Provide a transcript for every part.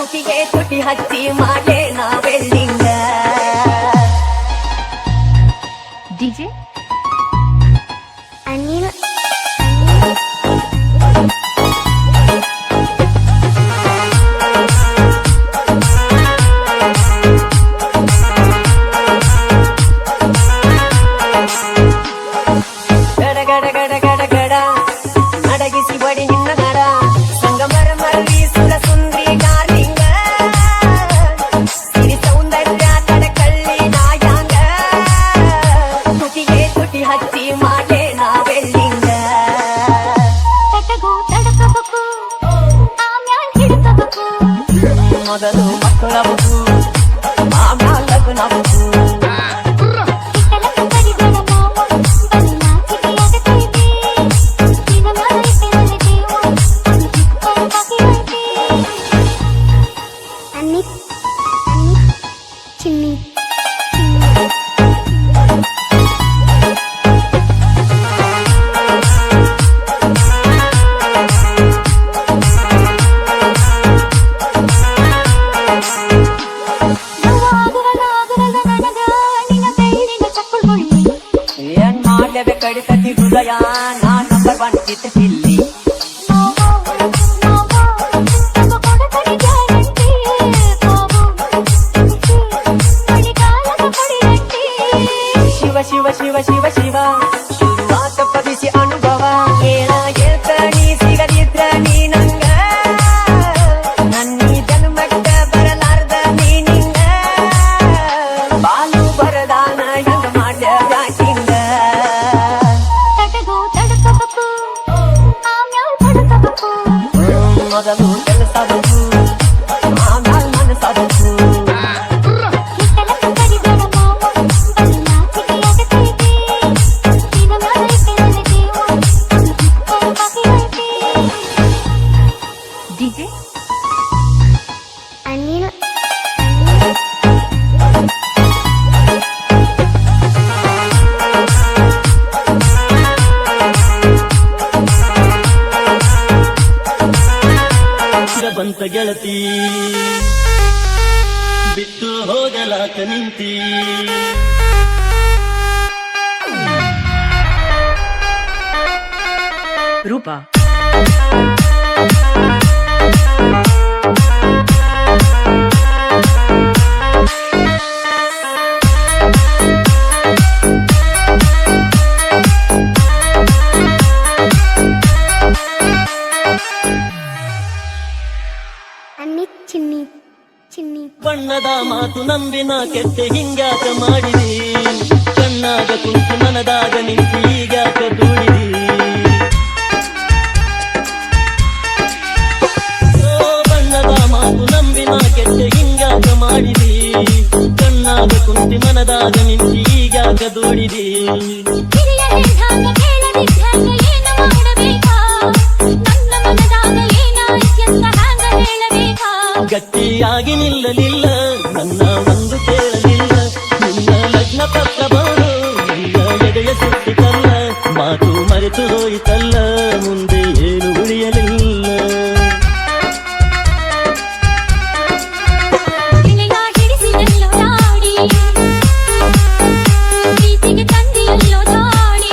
ತುಟಿಗೆ ತುಟಿ ಹಚ್ಚಿ ಮಾಡೇ ನಾ ವೆಲ್ಡಿಂಗ ಡಿಜೆ ಅನಿಲ್ ಗಡ ಗಡ ಗಡ ಗಡ ಗಡ ಅಡಗಿಸಿ ಬಡಿ ನಿನ್ನ ಗಡ ಸಂಗಮರ ಮರಳಿ ಸುರ ಸುಂದ್ರಿ ಡಾರ್ಲಿಂಗ ಸಿರಿ ಸೌಂದರ್ಯ ಕಡಕಳ್ಳಿ ನಾಯಾಂಗ ತುಟಿಗೆ ತುಟಿ ಹಚ್ಚಿ ಮಾಡೇ ನಾ ವೆಲ್ಡಿಂಗ ತಟಗೋ ತಡಕಬೇಕು ಆಮ್ಯಾಲ್ ಹಿಡ್ಕಬೇಕು ಮೊದಲು ಮಕ್ಕಳಬೇಕು ಆಮ್ಯಾಲ ಲಗ್ನಬೇಕು ಚಿನ್ನಿ ಏನ್ ಮಾಡ್ಲೇಬೇಕು ಕಡಿತತಿ ಹೃದಯ ನಾ ನಂಬರ್ ಒನ್ ಚಿತ್ತಿಲ್ಲಿ ಶಿವ ಶಿವ ಶಿವ ಶಿವ ಶಿವ ಶುರುವಾತ ಪದಿಸಿ ಅನುಭವ ಏನ ಹೇಳ್ತಾನಿ ಸಿಗದಿದ್ರ ನೀ ನಂಗ ನನ್ನೀ ಜನ್ಮಕ್ಕ ಬರಲಾರ್ದ ನೀ ನಿಂಗ ಬಾಲು ಬರದಾನ ಹೆಂಗ ಮಾಡ್ಯ ಬ್ಯಾಟಿಂಗ ತಟಗೋ ತಡಕಬೇಕು ಆಮ್ಯಾಲ್ ಪಡ್ಕಬೇಕು ಮೊದಲು ಕೆಲಸಬೇಕು ಆಮ್ಯಾಲ್ ಮನಸ್ಸಾಗಬೇಕು ಡಿಜೆ ಅನಿಲ್ ಬಂತ ಗೆಳತಿ ಬಿಟ್ಟು ಹೋಗಲಾಕ ನಿಂತಿ ರೂಪ ಅನ್ನಿ ಚಿನ್ನಿ ಚಿನ್ನಿ ಬಣ್ಣದ ಮಾತು ನಂಬಿನ ಕೆತ್ತೆ ಹಿಂಗ್ಯಾಕ ಮಾಡಿದಿ ಕಣ್ಣಾಗ ಕುಂತು ಮನದಾಗ ನಿಂತು ಈಗ್ಯಾಕ ದೂಡಿದಿ ಓ ಬಣ್ಣದ ಮಾತು ನಂಬಿನ ಕೆತ್ತೆ ಹಿಂಗ್ಯಾಕ ಮಾಡಿದಿ ಕಣ್ಣಾಗ ಕುಂತು ಮನದಾಗ ನಿಂತು ಈಗ್ಯಾಕ ದೂಡಿದಿ ಹಿರಿಯ ಹೇಳಿದಾಗ ಕೇಳದಿದ್ದಾಗ ಏನು ಮಾಡಬೇಕಾ ನನ್ನ ಮನದಾಗ ಏನಾಯ್ತೆಂತ ಹ್ಯಾಂಗ ಹೇಳಬೇಕಾ ಗಟ್ಟಿಯಾಗಿ ನಿಲ್ಲಲಿಲ್ಲ ನನ್ನ ಒಂದು ಕೇಳಲಿಲ್ಲ ನಿನ್ನ ಲಗ್ನ ಪತ್ರ ಬಾರು ನಿನ್ನ ಎದೆಯ ಸುತ್ತಿತಲ್ಲ ಮಾತು ಮರೆತು ಹೋಯಿತಲ್ಲ ಮುಂದೆ ಏನು ಉಳಿಯಲಿಲ್ಲ ಗೆಳೆಯ ಹಿಡಿಸಿದಲ್ಲೋ ದಾಡಿ ಪ್ರೀತಿಗೆ ತಂದಿಯಲ್ಲೋ ದಾಡಿ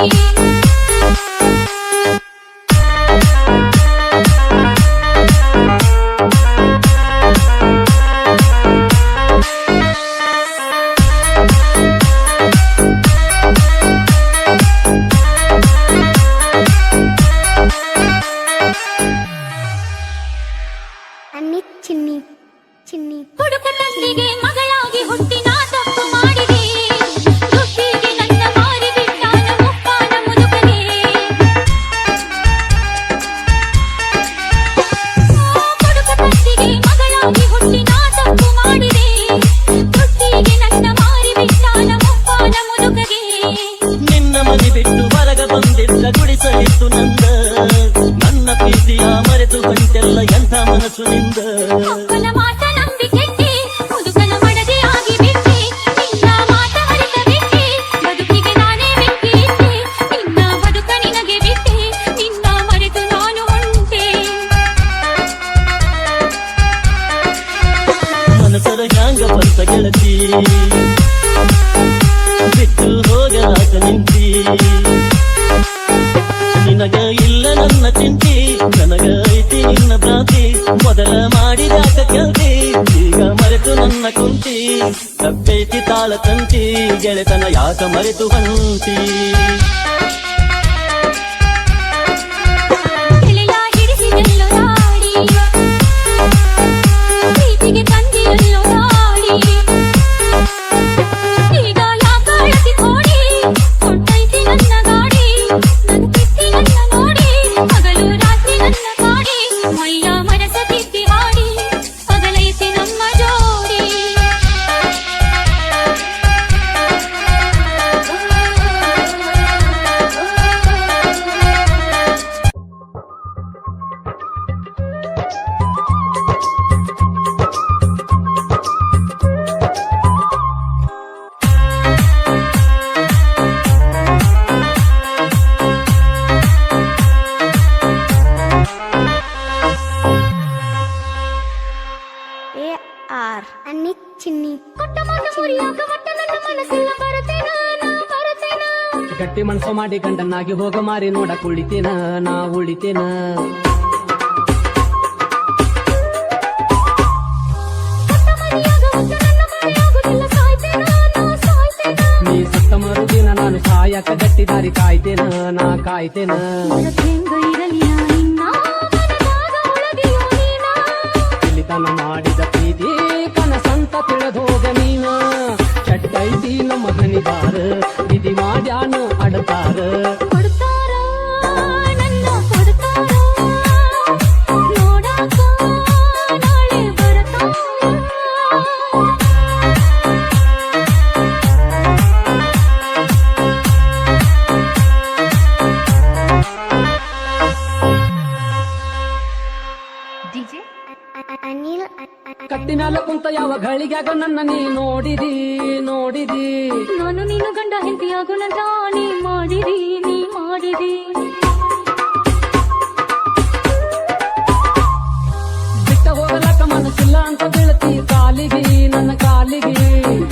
ಅನ್ನಿ ಚಿನ್ನಿ ಚಿನ್ನಿ ಹುಡುಕ ತಂದಿಗೆ ಮಗಳಾಗಿ ಹುಟ್ಟಿ ನಾ ತಪ್ಪು ಮಾಡಿದೆ ದುಡ್ಡಿಗೆ ನನ್ನ ಮಾರಿ ಬಿಟ್ಟಾನ ಮುಪ್ಪಾನ ಮುದುಕನೇ ಹುಡುಕ ತಂದಿಗೆ ಮಗಳಾಗಿ ಹುಟ್ಟಿ ನಾ ತಪ್ಪು ಮಾಡಿದೆ ದುಡ್ಡಿಗೆ ನನ್ನ ಮಾರಿ ಬಿಟ್ಟಾನ ಮುಪ್ಪಾನ ಮುದುಕಗೆ ನಿನ್ನ ಮನೆ ಬಿಟ್ಟು ಹೊರಗ ಬಂದಿದ್ದ ಗುಡಿಸಲಿತ್ತು ನನ್ನ ಪ್ರೀತಿಯ ಮರೆತು ಬಂತೆಲ್ಲ ಎಂಥ ಮನಸ್ಸು ನಿಂದ ಮಕ್ಕಳ ಮಾತ ನಂಬಿ ಕೆಟ್ಟಿ ಮುದುಕನ ಮಡದಿ ಆಗಿ ಬಿಟ್ಟಿ ನಿನ್ನ ಮಾತ ಮರೆತ ಬಿಟ್ಟಿ ಬದುಕಿಗೆ ನಾನೇ ಬಿಟ್ಟಿ ನಿನ್ನ ಬದುಕ ನಿನಗೆ ಬಿಟ್ಟಿ ನಿನ್ನ ಮರೆತು ನಾನು ಹೊಂಟೆ ಗೆಳತಿ ಬಿಟ್ಟು ಹೋಗಲಾಕ ನಿಂತಿ ನಿನಗ ಇಲ್ಲ ನನ್ನ ಚಿಂತಿ ನನಗ ಐತಿ ನಿನ್ನ ಭ್ರಾಂತಿ ಮೊದಲ ಮಾಡಿದಾಕ ಕೆಲ್ತಿ ಈಗ ಮರೆತು ನನ್ನ ಕುಂತಿ ತಪ್ಪೈತಿ ತಾಳ ತಂತಿ ಗೆಳೆತನ ಯಾಕ ಮರೆತು ಹೊಂತಿ ತಿಳಿಲ ಹಿಡಿಸಿದೆಲ್ಲೋ ದಾಡಿ ಪ್ರೀತಿಗೆ ತಂದಿಯಲ್ಲೋ ದಾಡಿ ಈಗ ಯಾಕಾಳತಿ ಕೋಡಿ ಹೊಂಟೈತಿ ನನ್ನ ಗಾಡಿ ನನ್ನ ಕಿತ್ತಿ ನನ್ನ ನೋಡಿ ಹಗಲು ರಾತ್ರಿ ನನ್ನ ಕಾಡಿ ಮೈಯ ಮನಸ ತಿದ್ದಿ ಹಾಡಿ ಪಗಲೈತಿ ನಮ್ಮ ಜೋಡಿ AR ಅನ್ನಿ ಚಿನ್ನಿ ಕೊಟ್ಟ ಮಾತು ಮುರಿಯಾಕ ಒಟ್ಟ ನನ್ನ ಮನಸ್ಸಿಲ್ಲ ಬರುತ್ತೇನ ನಾ ಬರುತ್ತೇನ ಗಟ್ಟಿ ಮನ್ಸು ಮಾಡಿ ಗಂಡನಾಗಿ ಹೋಗ ಮಾರಿ ನೋಡ ಕುಳಿತೇನ ನಾ ಉಳಿತೇನ ಕೊಟ್ಟ ಮರಿಯಾಗ ಒಟ್ಟ ನನ್ನ ಮರೆಯಾಗುದಿಲ್ಲ ಸಾಯ್ತೇನ ನಾ ಸಾಯ್ತೇನ ನೀ ಸತ್ತ ಮರುದಿನ ನಾನು ಸಾಯಕ ಗಟ್ಟಿ ದಾರಿ ಕಾಯ್ತೇನ ನಾ ಕಾಯ್ತೇನ ಹೆಂಗ ಇರಲಿ ನಿನ್ನ ಮನದಾಗ ಒಳಗೆಯೋ ನೀನ ಇಲ್ಲಿತನ ಮಾಡಿದ ಪ್ರೀತಿ ಕನಸಂತ ತಿಳಿದೋಗ ನೀನ ಚಟ್ಟೈತಿ ನಮ್ಮ ಹನಿದಾರ ವಿಧಿ ಮಾಡ್ಯಾನ ಅಡತಾರ ಕೊಡ್ತಾರ ನನ್ನ ಕೊಡ್ತಾರ ನೋಡಾಕ ನಾಳೆ ಬರ್ತಾರ DJ ಅನಿಲ್ ಕಟ್ಟಿನಾಲ ಕುಂತ ಯಾವ ಗಳಿಗ್ಯಾಗ ನನ್ನ ನೀ ನೋಡಿದಿ ನೋಡಿದಿ ನಾನು ನೀನು ಗಂಡ ಹೆಂಡತಿಯಾಗೋಣ ನೀ ಮಾಡಿದಿ ನೀ ಮಾಡಿದಿ ಬಿಟ್ಟ ಹೋಗಲಕ್ಕ ಮನಸ್ಸಿಲ್ಲ ಅಂತ ಬೀಳತಿ ಕಾಲಿಗೆ ನನ್ನ ಕಾಲಿಗೆ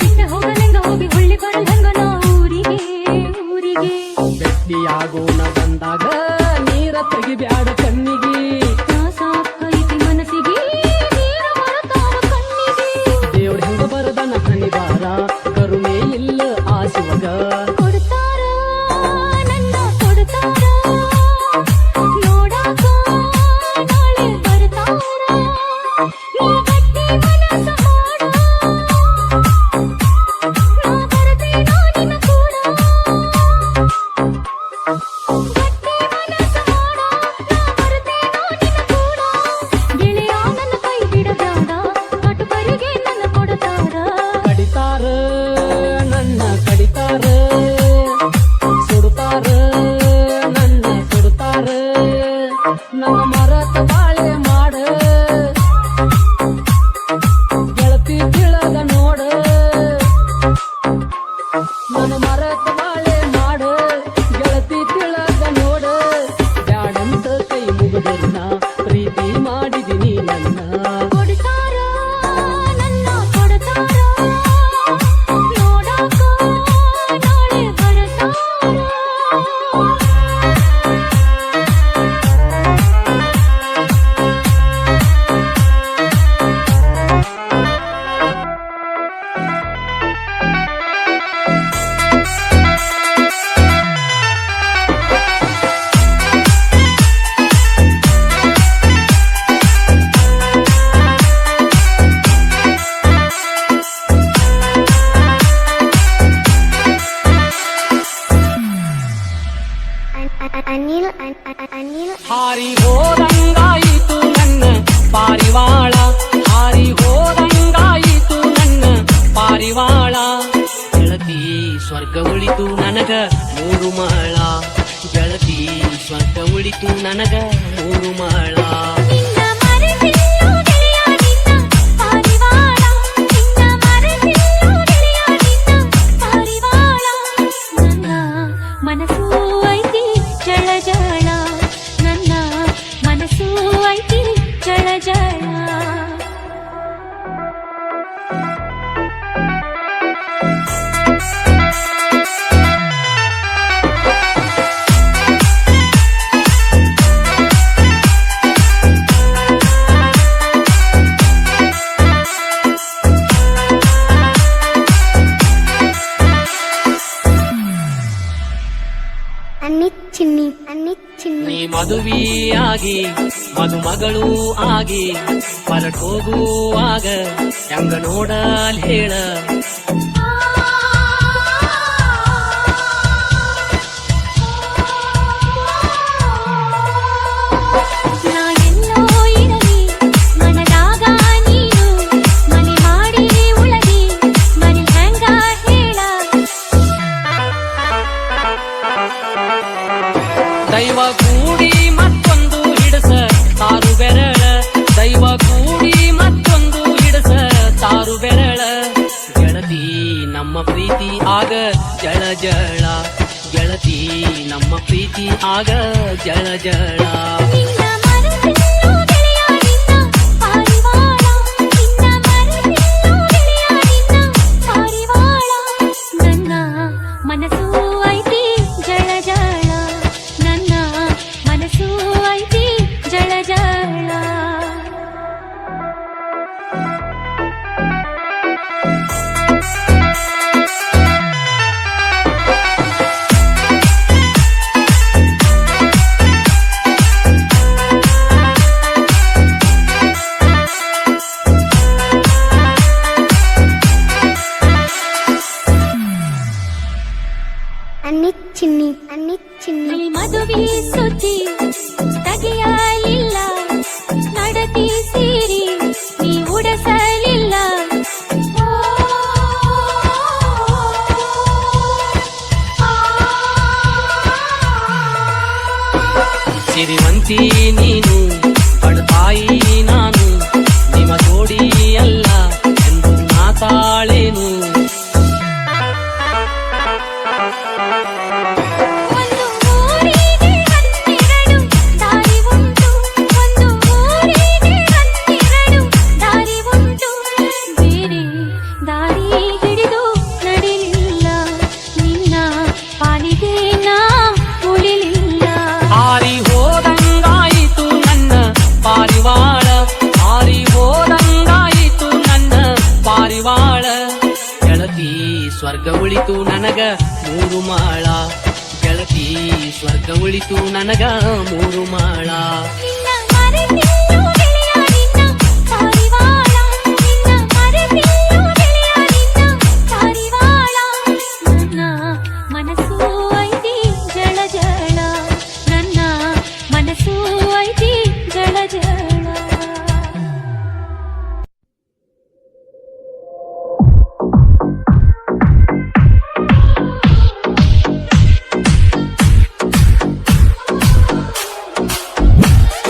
ಬಿಟ್ಟ ಹೋಗಲೆಂಗ ಹೋಗಿ ಹೊಳ್ಳಿ ಬರಲೆಂಗ ನಾ ಊರಿಗೆ ಊರಿಗೆ ಭೆಟ್ಟಿಯಾಗೋಣ ಬಂದಾಗ ನೀರ ತೆಗಿಬ್ಯಾಡ ಕಣ್ಣಿಗೆ ನಾ ಸಾಕೈತಿ ಮನಸ್ಸಿಗೆ ನೀರ ಬರತಾವ ಕಣ್ಣಿಗೆ ದೇವ್ರ ಹೆಂಗ ಬರದನ ಹನಿವಾರ ಕರುಣೆ ಇಲ್ಲ ಆ ಶಿವಗ ಕೊಡ್ತಾರ ನನ್ನ ಕೊಡ್ತಾರ ನೋಡಾಕ ನಾಳೆ ಬರ್ತಾರ ನೀ ಗಟ್ಟಿ ಮನಸ್ಸ ಮಾಡ ನಾ ಬರ್ತೇನೋ ನಿನ್ನ ಕೂಡ ಗಟ್ಟಿ ಮನಸ್ಸ ಮಾಡ ನಾ ಬರ್ತೇನೋ ನಿನ್ನ ಕೂಡ ಗೆಳೆಯ ನನ್ನ ಕೈ ಬಿಡಬೇಡ ಕಟುಕರಿಗೆ ನನ್ನ ಕೊಡ್ತಾರ ಕಡಿತಾರ ನನ್ನ ಕಡಿತಾರ ಸುಡುತ್ತಾರ ನನ್ನ ಸುಡುತ್ತಾರ ನನ್ನ ಮರತ ಬಾಳೆ ಮಾಡ ಗೆಳತಿ ತಿಳದ ನೋಡ ನನ್ನ ಮರತ ಬಾಳೆ ಮಾಡ ಗೆಳತಿ ತಿಳದ ನೋಡ ಬ್ಯಾಡಂತ ಕೈ ಮುಗಿದನ್ನ ಪ್ರೀತಿ ಮಾಡಿದಿನಿ ನನ್ನ ಕೊಡ್ತಾರ ನನ್ನ ಕೊಡ್ತಾರ ನೋಡಾಕ ನಾಳೆ ಬರ್ತಾರ ಅನಿಲ್ ಅನಿಲ್ ಹಾರಿ ಹೋದಂಗಾಯಿತು ನನ್ನ ಪಾರಿವಾಳ ಹಾರಿ ಹೋದಂಗಾಯಿತು ನನ್ನ ಪಾರಿವಾಳ ಗೆಳತಿ ಸ್ವರ್ಗ ಉಳಿತು ನನಗ 3 ಮಹಳ ಗೆಳತಿ ಸ್ವರ್ಗ ಉಳಿತು ನನಗ 3 ಮಹಳ ನಿನ್ನ ಮರೆತಿಲ್ಲೋ ಗೆಳೆಯ ನಿನ್ನ ಪಾರಿವಾಳ ನಿನ್ನ ಮರೆತಿಲ್ಲೋ ಗೆಳೆಯ ನಿನ್ನ ಪಾರಿವಾಳ ನನ್ನ ಮನಸ್ಸು ಐತಿ ಜಳ ಜಳ ನನ್ನ ಮನಸ್ಸು ಐತಿ ಜಳ ಜಳ ಮದುವೆಯಾಗಿ ಮದುಮಗಳು ಆಗಿ ಹೊರಟೋಗುವಾಗ ಹೆಂಗ ನೋಡಲ್ ಹೇಳ. ನಾ ಎಲ್ಲೋ ಇರಲಿ ಮನದಾಗ ನೀನು ಮನೆ ಮಾಡಿ ಉಳಗಿ ಮನೆ ಹೆಂಗ ಹೇಳ. ದೈವ ಕೂಡಿ ಮತ್ತೊಂದು ಹಿಡಸ ತಾರು ಬೆರಳ, ದೈವ ಕೂಡಿ ಮತ್ತೊಂದು ಹಿಡಸ ತಾರು ಬೆರಳ. ಗೆಳತಿ ನಮ್ಮ ಪ್ರೀತಿ ಆಗ ಜಳ ಜಳ, ಗೆಳತಿ ನಮ್ಮ ಪ್ರೀತಿ ಆಗ ಜಳ ಜಳ. ನಿನ್ನ ಮನಸ್ಸಿಲ್ಲೋ ಗೆಳೆಯ ನಿನ್ನ ಪಾರಿವಾಳ, ನಿನ್ನ ಮನಸ್ಸಿಲ್ಲೋ ಗೆಳೆಯ ನಿನ್ನ ಪಾರಿವಾಳ. ನನ್ನ ಮನಸ್ಸು ಐತಿ ಜಳ ಜಳ, ನನ್ನ ಮನಸ್ಸು ಐತಿ ಜಳ ಜಳ. ಅನ್ನಿ ಚಿನ್ನಿ ನೀ ಮದುವೆ ಸುದ್ದಿ ತೆಗೆಯಲಿಲ್ಲ, ನಡತಿ ಸೀರಿ ನೀ ಉಡಸಲಿಲ್ಲ. ಸಿರಿವಂತಿ ನೀನು ಪಡ್ತಾಯಿ ನಾನು, ನಿಮ್ಮ ಜೋಡಿ ಅಲ್ಲ ಎಂದು ಮಾತಾಳೇನು. ಒಂದು ಊರಿಗೆ ಹನ್ನೆರಡು ದಾರಿ ಉಂಟು, ಒಂದು ಊರಿಗೆ ಹನ್ನೆರಡು ದಾರಿ ಉಂಟು. ಬೇರೆ ದಾರಿ ಹಿಡಿದು ನಡಿಲಿಲ್ಲ, ನಿನ್ನ ಪಾಲಿಗೆ ನಾ ಉಳಿಲಿಲ್ಲ. ಹಾರಿ ಹೋದಂಗಾಯಿತು ನನ್ನ ಪಾರಿವಾಳ, ಹಾರಿ ಹೋದಂಗಾಯಿತು ನನ್ನ ಪಾರಿವಾಳ. ಗೆಳತಿ ಸ್ವರ್ಗ ಉಳಿತು ನನಗ 3 ಮಾಳ, ಗೆಳತಿ ಸ್ವರ್ಗ ಉಳಿತು ನನಗ 3 ಮಾಳ. ನಿನ್ನ ಮರೆತಿಲ್ಲೋ ಗೆಳೆಯ ನಿನ್ನ ಪಾರಿವಾಳ, ನಿನ್ನ ಮರೆತಿಲ್ಲೋ ಗೆಳೆಯ ನಿನ್ನ ಪಾರಿವಾಳ. ನನ್ನ ಮನಸ್ಸು